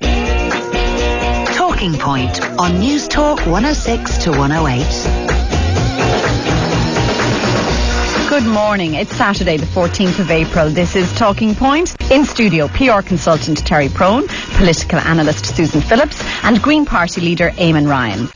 Talking Point on News Talk 106 to 108. Good morning. It's Saturday, the 14th of April. This is Talking Point. In studio, PR consultant Terry Prone, political analyst Susan Phillips, and Green Party leader Eamon Ryan.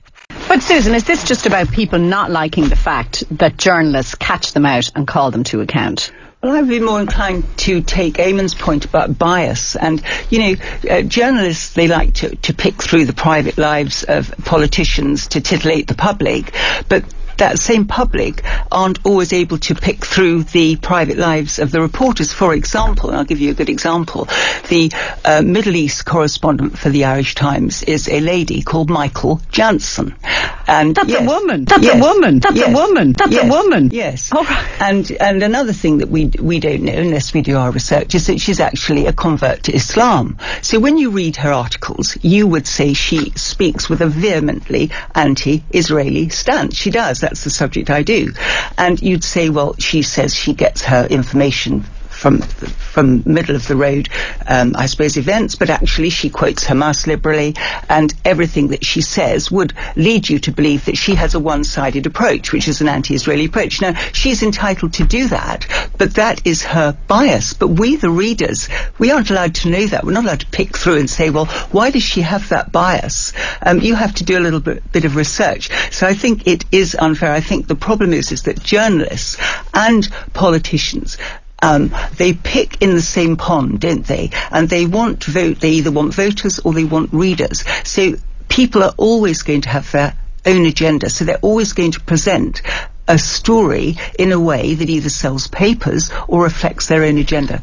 But Susan, is this just about people not liking the fact that journalists catch them out and call them to account? Well, I'd be more inclined to take Eamon's point about bias. And, journalists, they like to pick through the private lives of politicians to titillate the public. But that same public aren't always able to pick through the private lives of the reporters. For example, and I'll give you a good example, the Middle East correspondent for the Irish Times is a lady called Michael Jansen. And That's yes, a woman. That's yes, a woman. That's yes, a woman. That's yes, a woman. Yes. All right. And another thing that we don't know unless we do our research is that she's actually a convert to Islam. So when you read her articles, you would say she speaks with a vehemently anti-Israeli stance. She does. That's the subject I do. And you'd say, well, she says she gets her information from middle of the road, I suppose, events, but actually she quotes Hamas liberally, and everything that she says would lead you to believe that she has a one-sided approach, which is an anti-Israeli approach. Now, she's entitled to do that, but that is her bias. But we, the readers, we aren't allowed to know that. We're not allowed to pick through and say, well, why does she have that bias? You have to do a little bit of research. So I think it is unfair. I think the problem is that journalists and politicians, they pick in the same pond, don't they? And they want to vote. They either want voters or they want readers. So people are always going to have their own agenda. So they're always going to present a story in a way that either sells papers or reflects their own agenda.